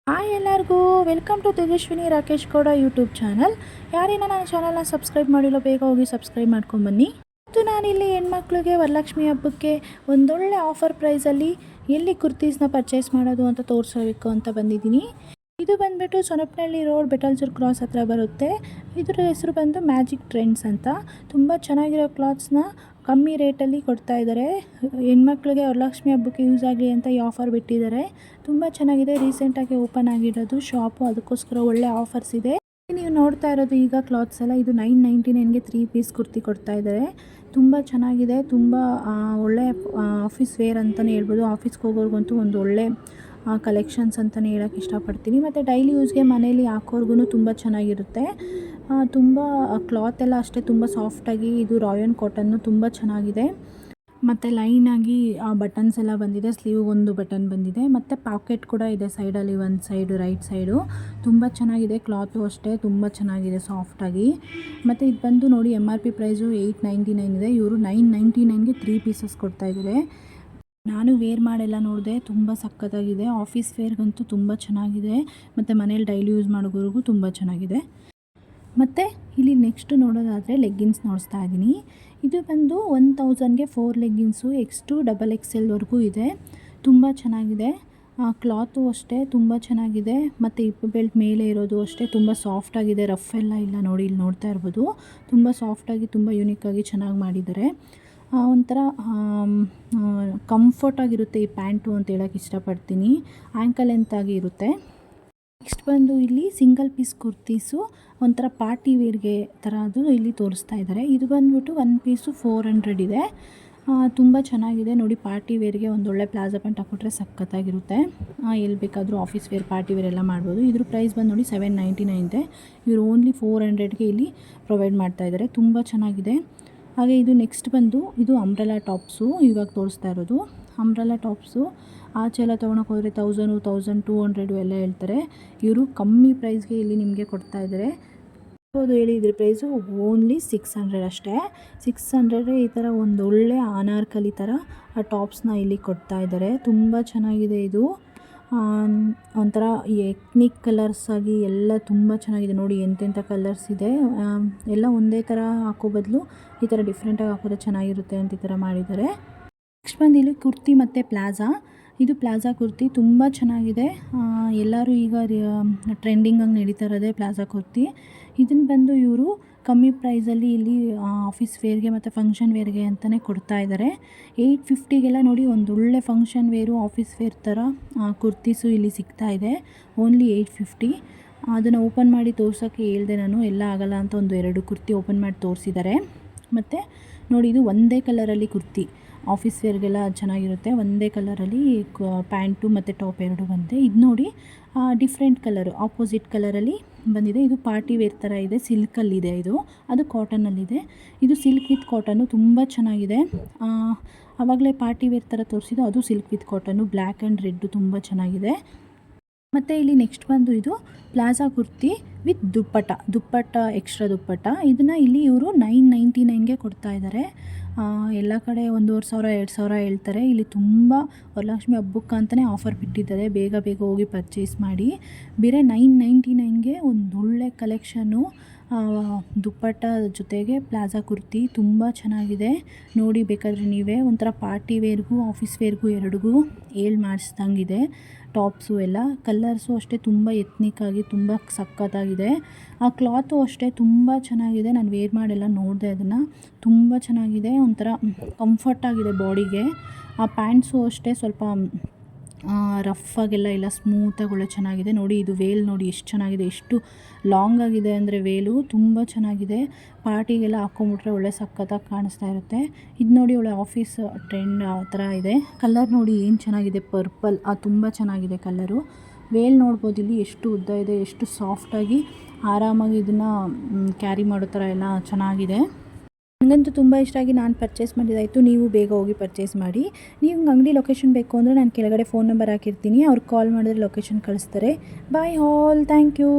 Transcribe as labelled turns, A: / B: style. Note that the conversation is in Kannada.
A: ಹಾಯ್ ಎಲ್ಲರಿಗೂ welcome to Tejaswini Rakesh Gowda YouTube channel. ಯಾರೇನ ನನ್ನ ಚಾನಲ್ನ ಸಬ್ಸ್ಕ್ರೈಬ್ ಮಾಡಿಲ್ಲ ಬೇಗ ಹೋಗಿ ಸಬ್ಸ್ಕ್ರೈಬ್ ಮಾಡ್ಕೊಂಬನ್ನಿ. ಮತ್ತು ನಾನಿಲ್ಲಿ ಹೆಣ್ಮಕ್ಳಿಗೆ ವರಲಕ್ಷ್ಮಿ ಹಬ್ಬಕ್ಕೆ ಒಂದೊಳ್ಳೆ ಆಫರ್ ಪ್ರೈಸಲ್ಲಿ ಎಲ್ಲಿ ಕುರ್ತೀಸ್ನ ಪರ್ಚೇಸ್ ಮಾಡೋದು ಅಂತ ತೋರಿಸಬೇಕು ಅಂತ ಬಂದಿದ್ದೀನಿ. ಇದು ಬಂದುಬಿಟ್ಟು ಸೊನಪನಹಳ್ಳಿ ರೋಡ್ ಬೆಟಲ್ಸೂರು ಕ್ರಾಸ್ ಹತ್ರ ಬರುತ್ತೆ. ಇದರ ಹೆಸರು ಬಂದು ಮ್ಯಾಜಿಕ್ ಟ್ರೆಂಡ್ಸ್ ಅಂತ. ತುಂಬ ಚೆನ್ನಾಗಿರೋ ಕ್ಲಾತ್ಸ್ನ ಕಮ್ಮಿ ರೇಟಲ್ಲಿ ಕೊಡ್ತಾ ಇದ್ದಾರೆ. ಹೆಣ್ಮಕ್ಳಿಗೆ ವರಲಕ್ಷ್ಮಿ ಹಬ್ಬಕ್ಕೆ ಯೂಸ್ ಆಗಲಿ ಅಂತ ಈ ಆಫರ್ ಬಿಟ್ಟಿದ್ದಾರೆ. ತುಂಬ ಚೆನ್ನಾಗಿದೆ. ರೀಸೆಂಟಾಗಿ ಓಪನ್ ಆಗಿರೋದು ಶಾಪು, ಅದಕ್ಕೋಸ್ಕರ ಒಳ್ಳೆ ಆಫರ್ಸ್ ಇದೆ. ನೀವು ನೋಡ್ತಾ ಇರೋದು ಈಗ ಕ್ಲಾತ್ಸ್ ಎಲ್ಲ ಇದು 999ಗೆ 3 ಪೀಸ್ ಕುರ್ತಿ ಕೊಡ್ತಾ ಇದ್ದಾರೆ. ತುಂಬ ಚೆನ್ನಾಗಿದೆ. ತುಂಬ ಒಳ್ಳೆ ಆಫೀಸ್ ವೇರ್ ಅಂತಲೇ ಹೇಳ್ಬೋದು. ಆಫೀಸ್ಗೆ ಹೋಗೋರ್ಗಂತೂ ಒಂದು ಒಳ್ಳೆ ಕಲೆಕ್ಷನ್ಸ್ ಅಂತಲೇ ಹೇಳೋಕ್ಕೆ ಇಷ್ಟಪಡ್ತೀನಿ. ಮತ್ತು ಡೈಲಿ ಯೂಸ್ಗೆ ಮನೇಲಿ ಹಾಕೋರ್ಗು ತುಂಬ ಚೆನ್ನಾಗಿರುತ್ತೆ. ತುಂಬ ಕ್ಲಾತ್ ಎಲ್ಲ ಅಷ್ಟೇ ತುಂಬ ಸಾಫ್ಟಾಗಿ, ಇದು ರಾಯನ್ ಕಾಟನ್ನು ತುಂಬ ಚೆನ್ನಾಗಿದೆ. ಮತ್ತು ಲೈನಾಗಿ ಬಟನ್ಸ್ ಎಲ್ಲ ಬಂದಿದೆ. ಸ್ಲೀವ್ ಒಂದು ಬಟನ್ ಬಂದಿದೆ. ಮತ್ತು ಪಾಕೆಟ್ ಕೂಡ ಇದೆ ಸೈಡಲ್ಲಿ, ಒಂದು ಸೈಡು ರೈಟ್ ಸೈಡು. ತುಂಬ ಚೆನ್ನಾಗಿದೆ. ಕ್ಲಾತು ಅಷ್ಟೇ ತುಂಬ ಚೆನ್ನಾಗಿದೆ ಸಾಫ್ಟಾಗಿ. ಮತ್ತು ಇದು ಬಂದು ನೋಡಿ MRP ಪ್ರೈಸು 899 ಇದೆ. ಇವರು 999ಗೆ 3 ಪೀಸಸ್ ಕೊಡ್ತಾಯಿದ್ದಾರೆ. ನಾನು ವೇರ್ ಮಾಡೆಲ್ಲ ನೋಡಿದೆ, ತುಂಬ ಸಖತ್ತಾಗಿದೆ. ಆಫೀಸ್ ವೇರ್ಗಂತೂ ತುಂಬ ಚೆನ್ನಾಗಿದೆ. ಮತ್ತು ಮನೇಲಿ ಡೈಲಿ ಯೂಸ್ ಮಾಡೋವರೆಗೂ ತುಂಬ ಚೆನ್ನಾಗಿದೆ. ಮತ್ತು ಇಲ್ಲಿ ನೆಕ್ಸ್ಟ್ ನೋಡೋದಾದರೆ ಲೆಗ್ಗಿನ್ಸ್ ನೋಡಿಸ್ತಾ ಇದ್ದೀನಿ. ಇದು ಬಂದು 1000ಗೆ 4 ಲೆಗ್ಗಿನ್ಸು X2 XXL ಇದೆ. ತುಂಬ ಚೆನ್ನಾಗಿದೆ. ಕ್ಲಾತು ಅಷ್ಟೇ ತುಂಬ ಚೆನ್ನಾಗಿದೆ. ಮತ್ತು ಹಿಪ್ ಬೆಲ್ಟ್ ಮೇಲೆ ಇರೋದು ಅಷ್ಟೇ ತುಂಬ ಸಾಫ್ಟಾಗಿದೆ. ರಫ್ ಎಲ್ಲ ಇಲ್ಲ ನೋಡಿ, ಇಲ್ಲಿ ನೋಡ್ತಾ ಇರ್ಬೋದು. ತುಂಬ ಸಾಫ್ಟಾಗಿ ತುಂಬ ಯೂನಿಕ್ಕಾಗಿ ಚೆನ್ನಾಗಿ ಮಾಡಿದ್ದಾರೆ. ಒಂಥರ ಕಂಫರ್ಟಾಗಿರುತ್ತೆ ಈ ಪ್ಯಾಂಟು ಅಂತ ಹೇಳೋಕ್ಕೆ ಇಷ್ಟಪಡ್ತೀನಿ. ಆ್ಯಂಕಲ್ ಲೆಂತಾಗಿ ಇರುತ್ತೆ. ನೆಕ್ಸ್ಟ್ ಬಂದು ಇಲ್ಲಿ ಸಿಂಗಲ್ ಪೀಸ್ ಕುರ್ತೀಸು ಒಂಥರ ಪಾರ್ಟಿ ವೇರ್ಗೆ ಥರ ಅದು ಇಲ್ಲಿ ತೋರಿಸ್ತಾ ಇದ್ದಾರೆ. ಇದು ಬಂದುಬಿಟ್ಟು 1 ಪೀಸು 400 ಇದೆ. ತುಂಬ ಚೆನ್ನಾಗಿದೆ ನೋಡಿ. ಪಾರ್ಟಿ ವೇರ್ಗೆ ಒಂದೊಳ್ಳೆ ಪ್ಲಾಜಾ ಪ್ಯಾಂಟ್ ಹಾಕ್ಬಿಟ್ರೆ ಸಖತ್ತಾಗಿರುತ್ತೆ. ಎಲ್ಲಿ ಬೇಕಾದರೂ ಆಫೀಸ್ ವೇರ್ ಪಾರ್ಟಿ ವೇರ್ ಎಲ್ಲ ಮಾಡ್ಬೋದು. ಇದ್ರ ಪ್ರೈಸ್ ಬಂದು ನೋಡಿ 799 ಇದೆ. ಇವರು ಓನ್ಲಿ 400ಗೆ ಇಲ್ಲಿ ಪ್ರೊವೈಡ್ ಮಾಡ್ತಾಯಿದ್ದಾರೆ. ತುಂಬ ಚೆನ್ನಾಗಿದೆ. ಹಾಗೆ ಇದು ನೆಕ್ಸ್ಟ್ ಬಂದು ಇದು ಅಂಬ್ರೆಲಾ ಟಾಪ್ಸು ಇವಾಗ ತೋರಿಸ್ತಾ ಇರೋದು. ಅಂಬ್ರೆಲಾ ಟಾಪ್ಸು ಆಚೆ ಎಲ್ಲ ತೊಗೊಳಕ್ಕೆ ಹೋದರೆ 1000, 1200 ಎಲ್ಲ ಹೇಳ್ತಾರೆ. ಇವರು ಕಮ್ಮಿ ಪ್ರೈಸ್ಗೆ ಇಲ್ಲಿ ನಿಮಗೆ ಕೊಡ್ತಾ ಇದ್ದಾರೆ. ಹೌದು ಹೇಳಿ, ಇದ್ರ ಪ್ರೈಸು ಓನ್ಲಿ 600 ಅಷ್ಟೇ. 600 ಈ ಥರ ಒಂದೊಳ್ಳೆ ಅನಾರ್ಕಲಿ ಥರ ಆ ಟಾಪ್ಸ್ನ ಇಲ್ಲಿ ಕೊಡ್ತಾ ಇದ್ದಾರೆ. ತುಂಬ ಚೆನ್ನಾಗಿದೆ. ಇದು ಒಂಥರ ಎತ್ನಿಕ್ ಕಲರ್ಸ್ ಆಗಿ ಎಲ್ಲ ತುಂಬ ಚೆನ್ನಾಗಿದೆ ನೋಡಿ. ಎಂತೆಂಥ ಕಲರ್ಸ್ ಇದೆ. ಎಲ್ಲ ಒಂದೇ ಥರ ಹಾಕೋ ಬದಲು ಈ ಥರ ಡಿಫ್ರೆಂಟಾಗಿ ಹಾಕೋದ್ರೆ ಚೆನ್ನಾಗಿರುತ್ತೆ ಅಂತ ಈ ಥರ ಮಾಡಿದ್ದಾರೆ. ನೆಕ್ಸ್ಟ್ ಬಂದು ಇಲ್ಲಿ ಕುರ್ತಿ ಮತ್ತು ಪ್ಲಾಜಾ. ಇದು ಪ್ಲಾಜಾ ಕುರ್ತಿ ತುಂಬ ಚೆನ್ನಾಗಿದೆ. ಎಲ್ಲರೂ ಈಗ ಟ್ರೆಂಡಿಂಗಾಗಿ ನಡೀತಾ ಇರೋದೇ ಪ್ಲಾಜಾ ಕುರ್ತಿ. ಇದನ್ನು ಬಂದು ಇವರು ಕಮ್ಮಿ ಪ್ರೈಸಲ್ಲಿ ಇಲ್ಲಿ ಆಫೀಸ್ ವೇರ್ಗೆ ಮತ್ತು ಫಂಕ್ಷನ್ ವೇರ್ಗೆ ಅಂತಲೇ ಕೊಡ್ತಾ ಇದ್ದಾರೆ. 850ಗೆಲ್ಲ ನೋಡಿ ಒಂದೊಳ್ಳೆ ಫಂಕ್ಷನ್ ವೇರು ಆಫೀಸ್ ವೇರ್ ಥರ ಕುರ್ತೀಸು ಇಲ್ಲಿ ಸಿಗ್ತಾ ಇದೆ. ಓನ್ಲಿ 850. ಅದನ್ನು ಓಪನ್ ಮಾಡಿ ತೋರ್ಸೋಕ್ಕೆ ಹೇಳಿದೆ ನಾನು, ಎಲ್ಲ ಆಗೋಲ್ಲ ಅಂತ ಒಂದು 2 ಕುರ್ತಿ ಓಪನ್ ಮಾಡಿ ತೋರಿಸಿದ್ದಾರೆ. ಮತ್ತು ನೋಡಿ ಇದು ಒಂದೇ ಕಲರಲ್ಲಿ ಕುರ್ತಿ, ಆಫೀಸ್ ವೇರ್ಗೆಲ್ಲ ಚೆನ್ನಾಗಿರುತ್ತೆ. ಒಂದೇ ಕಲರಲ್ಲಿ ಪ್ಯಾಂಟು ಮತ್ತು ಟಾಪ್ 2 ಬಂದಿದೆ. ಇದು ನೋಡಿ ಡಿಫ್ರೆಂಟ್ ಕಲರು, ಆಪೋಸಿಟ್ ಕಲರಲ್ಲಿ ಬಂದಿದೆ. ಇದು ಪಾರ್ಟಿ ವೇರ್ ಥರ ಇದೆ. ಸಿಲ್ಕಲ್ಲಿದೆ ಇದು, ಅದು ಕಾಟನಲ್ಲಿದೆ. ಇದು ಸಿಲ್ಕ್ ವಿತ್ ಕಾಟನ್ನು ತುಂಬ ಚೆನ್ನಾಗಿದೆ. ಆವಾಗಲೇ ಪಾರ್ಟಿ ವೇರ್ ಥರ ತೋರಿಸಿದ್ದು ಅದು ಸಿಲ್ಕ್ ವಿತ್ ಕಾಟನ್ನು, ಬ್ಲ್ಯಾಕ್ ಆ್ಯಂಡ್ ರೆಡ್ಡು ತುಂಬ ಚೆನ್ನಾಗಿದೆ. ಮತ್ತು ಇಲ್ಲಿ ನೆಕ್ಸ್ಟ್ ಬಂದು ಇದು palazzo kurti with dupatta extra dupatta. ಇದನ್ನು ಇಲ್ಲಿ ಇವರು 999ಗೆ ಕೊಡ್ತಾ ಇದ್ದಾರೆ. ಎಲ್ಲ ಕಡೆ 1500 2000 ಹೇಳ್ತಾರೆ. ಇಲ್ಲಿ ತುಂಬ ವರಲಕ್ಷ್ಮಿ ಹಬ್ಬಕ್ಕೆ ಅಂತಲೇ ಆಫರ್ ಬಿಟ್ಟಿದ್ದಾರೆ. ಬೇಗ ಬೇಗ ಹೋಗಿ ಪರ್ಚೇಸ್ ಮಾಡಿ. ಬೇರೆ 999ಗೆ ಒಂದೊಳ್ಳೆ ಕಲೆಕ್ಷನ್ನು ದುಪ್ಪಟ್ಟ ಜೊತೆಗೆ ಪ್ಲಾಜಾ ಕುರ್ತಿ ತುಂಬ ಚೆನ್ನಾಗಿದೆ ನೋಡಿ. ಬೇಕಾದರೆ ನೀವೇ ಒಂಥರ ಪಾರ್ಟಿ ವೇರ್ಗೂ ಆಫೀಸ್ ವೇರ್ಗೂ ಎರಡಿಗೂ ಮಾಡಿಸ್ದಂಗಿದೆ. ಟಾಪ್ಸು ಎಲ್ಲ ಕಲರ್ಸು ಅಷ್ಟೇ ತುಂಬ ಎತ್ನಿಕ್ಕಾಗಿ ತುಂಬ ಸಖತ್ತಾಗಿದೆ. ಆ ಕ್ಲಾತು ಅಷ್ಟೇ ತುಂಬ ಚೆನ್ನಾಗಿದೆ. ನಾನು ವೇರ್ ಮಾಡೆಲ್ಲ ನೋಡಿದೆ ಅದನ್ನು, ತುಂಬ ಚೆನ್ನಾಗಿದೆ. ಒಂಥರ ಕಂಫರ್ಟಾಗಿದೆ ಬಾಡಿಗೆ. ಆ ಪ್ಯಾಂಟ್ಸು ಅಷ್ಟೇ ಸ್ವಲ್ಪ ರಫಾಗೆಲ್ಲ ಇಲ್ಲ, ಸ್ಮೂತಾಗಿ ಒಳ್ಳೆ ಚೆನ್ನಾಗಿದೆ ನೋಡಿ. ಇದು ವೇಲ್ ನೋಡಿ ಎಷ್ಟು ಚೆನ್ನಾಗಿದೆ, ಎಷ್ಟು ಲಾಂಗ್ ಆಗಿದೆ ಅಂದರೆ ವೇಲು ತುಂಬ ಚೆನ್ನಾಗಿದೆ. ಪಾರ್ಟಿಗೆಲ್ಲ ಹಾಕ್ಕೊಂಬಿಟ್ರೆ ಒಳ್ಳೆ ಸಖತ್ತಾಗಿ ಕಾಣಿಸ್ತಾ ಇರುತ್ತೆ. ಇದು ನೋಡಿ ಒಳ್ಳೆ ಆಫೀಸ್ ಟ್ರೆಂಡ್ ಆ ಥರ ಇದೆ. ಕಲರ್ ನೋಡಿ ಏನು ಚೆನ್ನಾಗಿದೆ, ಪರ್ಪಲ್, ತುಂಬ ಚೆನ್ನಾಗಿದೆ ಕಲರು. ವೇಲ್ ನೋಡ್ಬೋದು ಇಲ್ಲಿ ಎಷ್ಟು ಉದ್ದ ಇದೆ, ಎಷ್ಟು ಸಾಫ್ಟಾಗಿ ಆರಾಮಾಗಿ ಇದನ್ನು ಕ್ಯಾರಿ ಮಾಡೋ ಥರ ಎಲ್ಲ ಚೆನ್ನಾಗಿದೆ. ನನಗಂತೂ ತುಂಬ ಇಷ್ಟ ಆಗಿ ನಾನು ಪರ್ಚೇಸ್ ಮಾಡಿದ್ದಾಯಿತು. ನೀವು ಬೇಗ ಹೋಗಿ ಪರ್ಚೇಸ್ ಮಾಡಿ. ನೀವು ಅಂಗಡಿ ಲೊಕೇಶನ್ ಬೇಕು ಅಂದರೆ ನಾನು ಕೆಳಗಡೆ ಫೋನ್ ನಂಬರ್ ಹಾಕಿರ್ತೀನಿ, ಅವ್ರಿಗೆ ಕಾಲ್ ಮಾಡಿದ್ರೆ ಲೊಕೇಶನ್ ಕಳಿಸ್ತಾರೆ. Bye all, thank you.